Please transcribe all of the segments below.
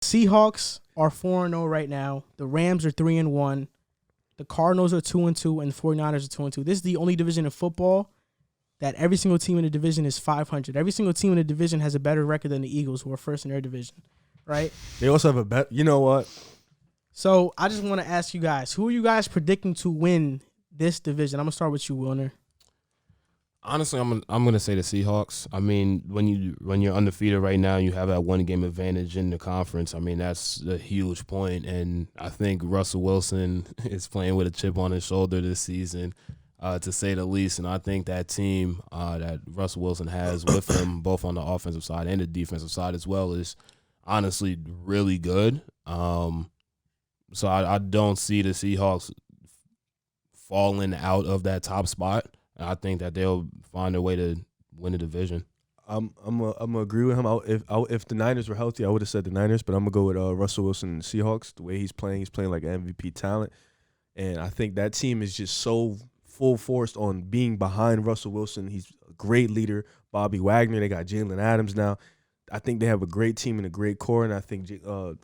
Seahawks are 4-0 right now. The Rams are 3-1. The Cardinals are 2-2, and the 49ers are 2-2. This is the only division in football that every single team in the division is 500. Every single team in the division has a better record than the Eagles, who are first in their division, right? They also have a bet. You know what? So I just want to ask you guys, who are you guys predicting to win this division? I'm gonna start with you, Wilnir. Honestly, I'm gonna say the Seahawks. I mean, when you're undefeated right now, you have that 1-game advantage in the conference. I mean, that's a huge point, and I think Russell Wilson is playing with a chip on his shoulder this season, to say the least. And I think that team that Russell Wilson has with him, both on the offensive side and the defensive side as well, is honestly really good. So I don't see the Seahawks falling out of that top spot. I think that they'll find a way to win the division. I'm gonna agree with him. If the Niners were healthy, I would have said the Niners, but I'm gonna go with Russell Wilson and the Seahawks. The way he's playing like an MVP talent, and I think that team is just so full force on being behind Russell Wilson. He's a great leader. Bobby Wagner. They got Jalen Adams now. I think they have a great team and a great core, and I think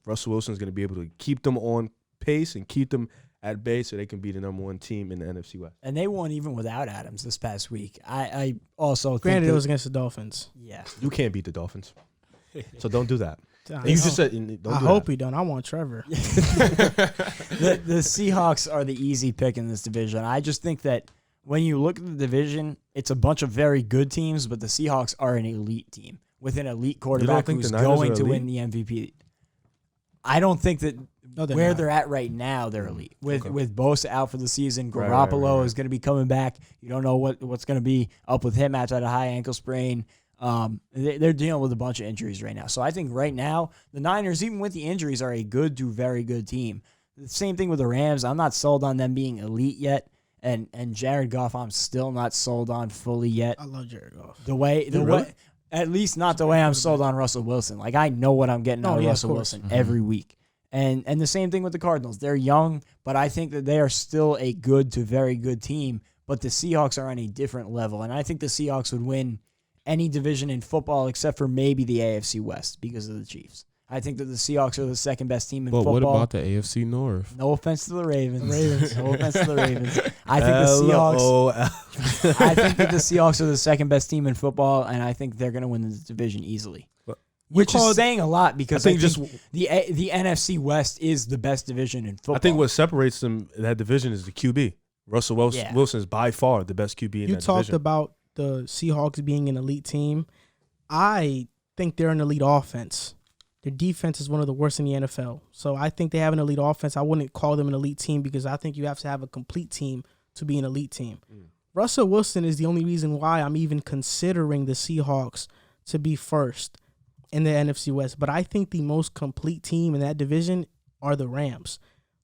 Russell Wilson is going to be able to keep them on pace and keep them at bay so they can be the number one team in the NFC West. And they won even without Adams this past week. I also Granted, think it was against the Dolphins. Yeah. You can't beat the Dolphins, so don't do that. I You just said don't do I hope he don't. I want Trevor. The Seahawks are the easy pick in this division. I just think that when you look at the division, it's a bunch of very good teams, but the Seahawks are an elite team with an elite quarterback who's going to win the MVP. I don't think that where they're at right now, they're elite. With Bosa out for the season, Garoppolo is going to be coming back. You don't know what's going to be up with him after a high ankle sprain. They're dealing with a bunch of injuries right now. So I think right now, the Niners, even with the injuries, are a good to very good team. The same thing with the Rams. I'm not sold on them being elite yet. And Jared Goff, I'm still not sold on fully yet. I love Jared Goff. The way, at least not the way I'm sold on Russell Wilson. Like, I know what I'm getting out of Russell Wilson every week. And the same thing with the Cardinals. They're young, but I think that they are still a good to very good team. But the Seahawks are on a different level. And I think the Seahawks would win any division in football except for maybe the AFC West because of the Chiefs. I think that the Seahawks are the second best team in football. But what about the AFC North? No offense to the Ravens. No offense to the Ravens. I think the Seahawks. I think that the Seahawks are the second best team in football, and I think they're going to win the division easily. Which is saying a lot because I think the NFC West is the best division in football. I think what separates them that division is the QB. Russell Wilson is by far the best QB in that division. You talked about the Seahawks being an elite team. I think they're an elite offense. Their defense is one of the worst in the NFL. So I think they have an elite offense. I wouldn't call them an elite team because I think you have to have a complete team to be an elite team. Russell Wilson is the only reason why I'm even considering the Seahawks to be first in the NFC West. But I think the most complete team in that division are the Rams.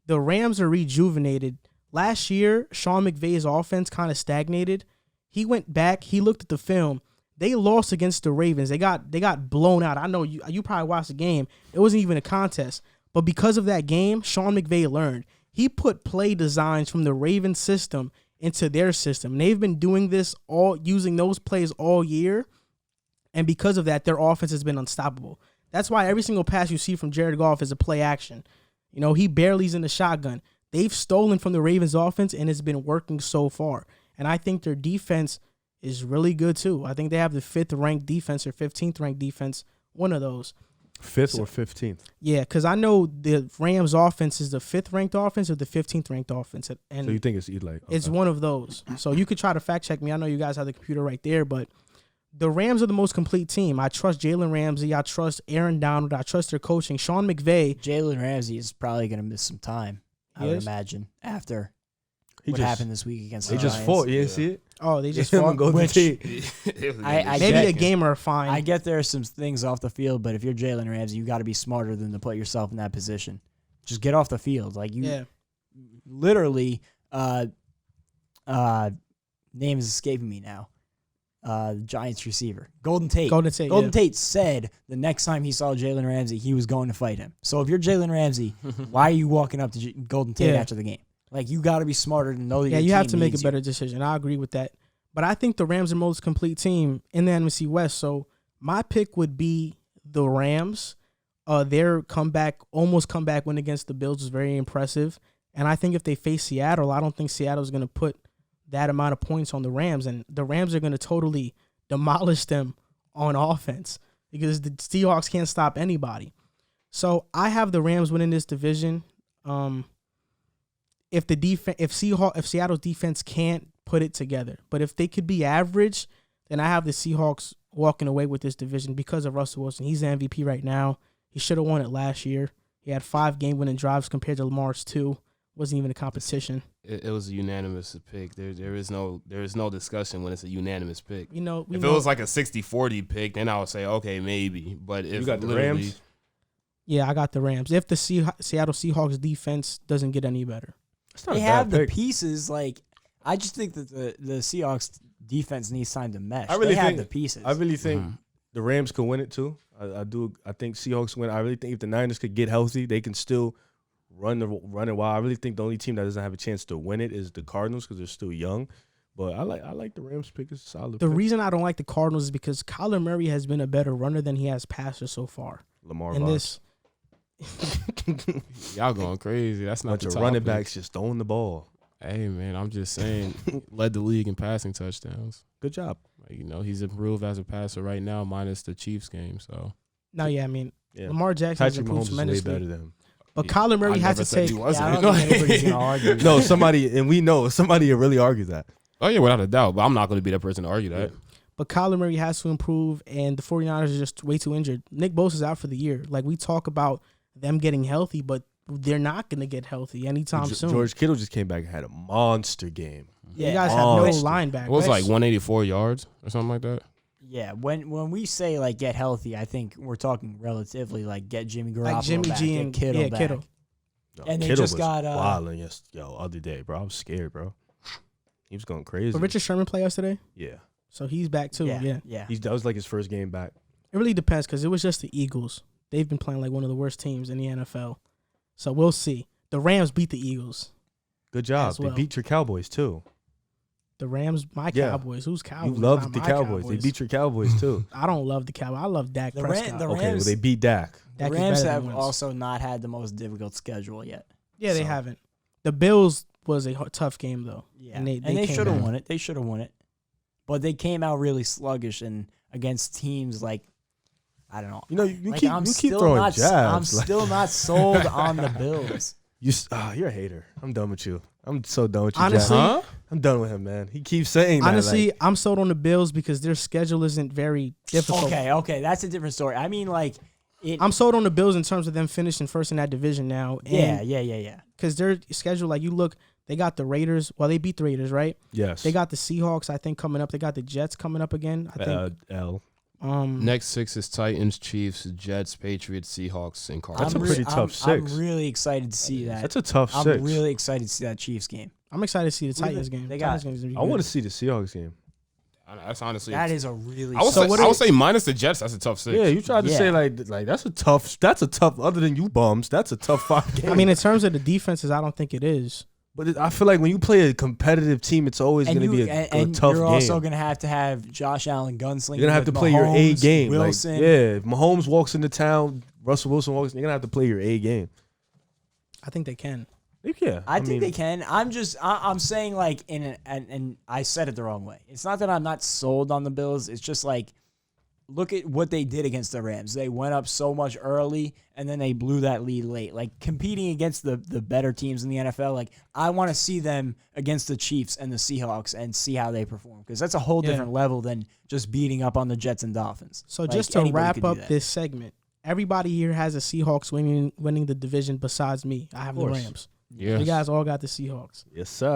The Rams are rejuvenated. Last year, Sean McVay's offense kind of stagnated. He went back. He looked at the film. They lost against the Ravens. They got blown out. I know you probably watched the game. It wasn't even a contest. But because of that game, Sean McVay learned. He put play designs from the Ravens system into their system. And they've been doing this using those plays all year. And because of that, their offense has been unstoppable. That's why every single pass you see from Jared Goff is a play action. You know, he barely's in the shotgun. They've stolen from the Ravens offense, and it's been working so far. And I think their defense is really good too. I think they have the 5th ranked defense or 15th ranked defense, one of those. 5th or 15th? Yeah, because I know the Rams offense is the 5th ranked offense or the 15th ranked offense. And so you think it's like it's one of those. So you could try to fact check me. I know you guys have the computer right there, but the Rams are the most complete team. I trust Jalen Ramsey. I trust Aaron Donald. I trust their coaching. Sean McVay. Jalen Ramsey is probably going to miss some time, I would imagine, after what happened this week against the Giants. They just fought. You didn't see it? Oh, they just fought. Maybe a game are fine. I get there are some things off the field, but if you're Jalen Ramsey, you got to be smarter than to put yourself in that position. Just get off the field. Like you literally, name is escaping me now. Giants receiver, Golden Tate. Golden Tate said the next time he saw Jalen Ramsey, he was going to fight him. So if you're Jalen Ramsey, why are you walking up to Golden Tate after the game? Like, you got to be smarter to know that your team you have to make a needs better decision. I agree with that. But I think the Rams are the most complete team in the NFC West. So my pick would be the Rams. Their almost comeback win against the Bills was very impressive. And I think if they face Seattle, I don't think Seattle's going to put that amount of points on the Rams. And the Rams are going to totally demolish them on offense because the Seahawks can't stop anybody. So I have the Rams winning this division. If Seattle's defense can't put it together, but if they could be average, then I have the Seahawks walking away with this division because of Russell Wilson. He's the MVP right now. He should have won it last year. He had 5 game-winning drives compared to Lamar's 2. Wasn't even a competition. It was a unanimous pick. There is no discussion when it's a unanimous pick. If it was like a 60-40 pick, then I would say okay maybe. But if you got the Rams. Yeah, I got the Rams. If the Seattle Seahawks defense doesn't get any better, they have the pieces. Like I just think that the Seahawks defense needs time to mesh. They have the pieces. I really think the Rams could win it too. I do. I think Seahawks win. I really think if the Niners could get healthy, they can still run it wild. I really think the only team that doesn't have a chance to win it is the Cardinals because they're still young. But I like the Rams pick. It's a solid. The reason I don't like the Cardinals is because Kyler Murray has been a better runner than he has passer so far. Lamar and vibes. Y'all going crazy. That's not bunch the of topic. running backs just throwing the ball. Hey man, I'm just saying, led the league in passing touchdowns. Good job. Like, he's improved as a passer right now, minus the Chiefs game. So no, yeah, I mean Lamar Jackson has improved tremendously. Way better than him. But Kyler Murray has to take. I don't think anybody's gonna argue. No, somebody will really argue that. Oh yeah, without a doubt. But I'm not going to be that person to argue that. Yeah. But Kyler Murray has to improve, and the 49ers are just way too injured. Nick Bosa's out for the year. Like, we talk about them getting healthy, but they're not going to get healthy anytime soon. George Kittle just came back and had a monster game. Yeah, you guys have no linebackers. It was like 184 yards or something like that. Yeah, when we say, like, get healthy, I think we're talking relatively, like, get Jimmy Garoppolo like Jimmy back, G get and Kittle back. Kittle. No, and they Kittle just got wilding other day, bro. I was scared, bro. He was going crazy. But Richard Sherman play yesterday? Yeah. So he's back too, yeah. That was like his first game back. It really depends because it was just the Eagles. They've been playing like one of the worst teams in the NFL. So we'll see. The Rams beat the Eagles. Good job. Well. They beat your Cowboys too. The Rams, Cowboys. Who's Cowboys? You love the Cowboys. They beat your Cowboys too. I don't love the Cowboys. I love Dak Prescott. Okay, well, they beat Dak. The Rams have also not had the most difficult schedule yet. Yeah, they haven't. The Bills was a tough game though. Yeah, and they should have won it. They should have won it. But they came out really sluggish and against teams like, I don't know. You keep throwing jabs. I'm still not sold on the Bills. You're a hater. I'm done with you. I'm so done with you. Honestly, I'm done with him, man. He keeps saying that. Honestly, I'm sold on the Bills because their schedule isn't very difficult. Okay, that's a different story. I mean, like, I'm sold on the Bills in terms of them finishing first in that division now. And yeah. Because their schedule, like, you look, they got the Raiders. Well, they beat the Raiders, right? Yes. They got the Seahawks, I think, coming up. They got the Jets coming up again. I think. Next 6 is Titans, Chiefs, Jets, Patriots, Seahawks, and Cardinals. That's a pretty tough 6. I'm really excited to see that. That's a tough 6. I'm really excited to see that Chiefs game. I'm excited to see the Titans game. I want to see the Seahawks game. That's honestly that is a really. I would say minus the Jets. That's a tough 6. Yeah, you tried to say like that's a tough. Other than you bums, that's a tough 5 game. I mean, in terms of the defenses, I don't think it is. But I feel like when you play a competitive team, it's always going to be a tough game. You're also going to have Josh Allen gunslinging. You're going to have to play your A game. Wilson. If Mahomes walks into town, Russell Wilson walks, you're going to have to play your A game. I think they can. Yeah, I think they can. I'm saying like and I said it the wrong way. It's not that I'm not sold on the Bills. It's just like, look at what they did against the Rams. They went up so much early, and then they blew that lead late. Like, competing against the better teams in the NFL, like, I want to see them against the Chiefs and the Seahawks and see how they perform, because that's a whole different level than just beating up on the Jets and Dolphins. So just to wrap up this segment, everybody here has the Seahawks winning the division besides me. I have the Rams. Yeah, you guys all got the Seahawks. Yes, sir.